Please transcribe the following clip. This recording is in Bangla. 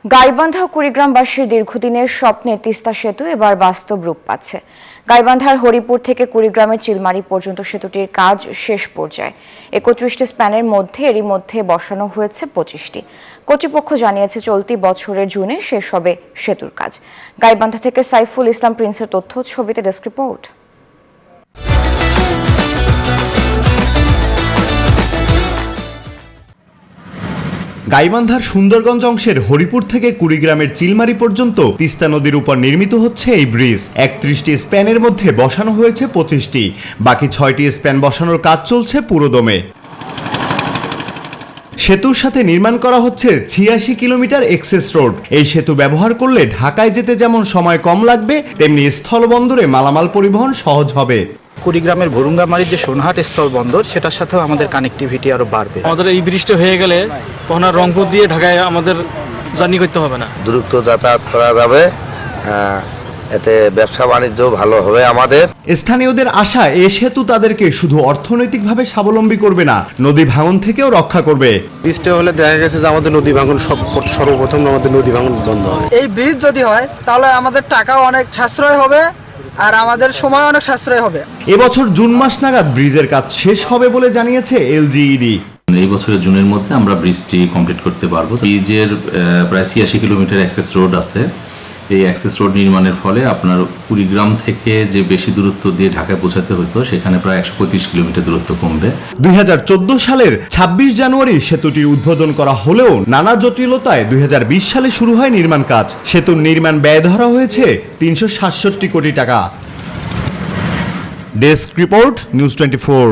গাইবান্ধা কুড়িগ্রামবাসীর দীর্ঘদিনের স্বপ্নের তিস্তা সেতু এবার বাস্তব রূপ পাচ্ছে। গাইবান্ধার হরিপুর থেকে কুড়িগ্রামের চিলমারি পর্যন্ত সেতুটির কাজ শেষ পর্যায়ে। ৩১টি স্প্যানের মধ্যে এরই মধ্যে বসানো হয়েছে ২৫টি। কর্তৃপক্ষ জানিয়েছে চলতি বছরের জুনে শেষ হবে সেতুর কাজ। গাইবান্ধা থেকে সাইফুল ইসলাম প্রিন্সের তথ্য, ছবিতে ডেস্ক রিপোর্ট। গাইবান্ধার সুন্দরগঞ্জ অংশের হরিপুর থেকে কুড়িগ্রামের চিলমারি পর্যন্ত তিস্তা নদীর উপর নির্মিত হচ্ছে এই ব্রিজ। ৩১টি স্প্যানের মধ্যে বসানো হয়েছে ২৫টি, বাকি ৬টি স্প্যান বসানোর কাজ চলছে পুরোদমে। সেতুর সাথে নির্মাণ করা হচ্ছে ৮৬ কিলোমিটার এক্সেস রোড। এই সেতু ব্যবহার করলে ঢাকায় যেতে যেমন সময় কম লাগবে, তেমনি স্থলবন্দরে মালামাল পরিবহন সহজ হবে। কুড়িগ্রামের ভুরুঙ্গামারির যে সোনহাট স্থলবন্দর, সেটার সাথেও আমাদের কানেক্টিভিটি আরো বাড়বে। আমাদের এই ব্রিজটা হয়ে গেলে তখন আর রংপুর দিয়ে ঢাকায় আমাদের জার্নি করতে হবে না, দ্রুত যাতায়াত করা যাবে, এতে ব্যবসা বাণিজ্য ভালো হবে আমাদের। স্থানীয়দের আশা, এ সেতু তাদেরকে শুধু অর্থনৈতিকভাবে স্বাবলম্বী করবে না, নদী ভাঙন থেকেও রক্ষা করবে। ব্রিজটা হলে দেখা গেছে যে আমাদের নদী ভাঙন সর্বপ্রথম আমাদের নদী ভাঙন বন্ধ হবে। এই ব্রিজ যদি হয় তাহলে আমাদের টাকাও অনেক সাশ্রয় হবে আর আমাদের সময় অনেক সাশ্রয় হবে। এবছর জুন মাস নাগাদ ব্রিজের কাজ শেষ হবে বলে জানিয়েছে এলজিইডি। এই বছরের জুনের মধ্যে আমরা ব্রিজটি কমপ্লিট করতে পারবো। ব্রিজের প্রায় ৮৬ কিলোমিটার অ্যাক্সেস রোড আছে। এই অ্যাক্সেস রোড নির্মাণের ফলে আপনার কুড়িগ্রাম থেকে যে বেশি দূরত্ব দিয়ে ঢাকায় পৌঁছাতে হতো, সেখানে প্রায় ১৩৫ কিলোমিটার দূরত্ব কমবে। ২০১৪ সালের ২৬ জানুয়ারি সেতুটির উদ্বোধন করা হলেও নানা জটিলতায় ২০২০ সালে শুরু হয় নির্মাণ কাজ। সেতুর নির্মাণ ব্যয় ধরা হয়েছে ৩৬৭ কোটি টাকা। Desk report, news 24।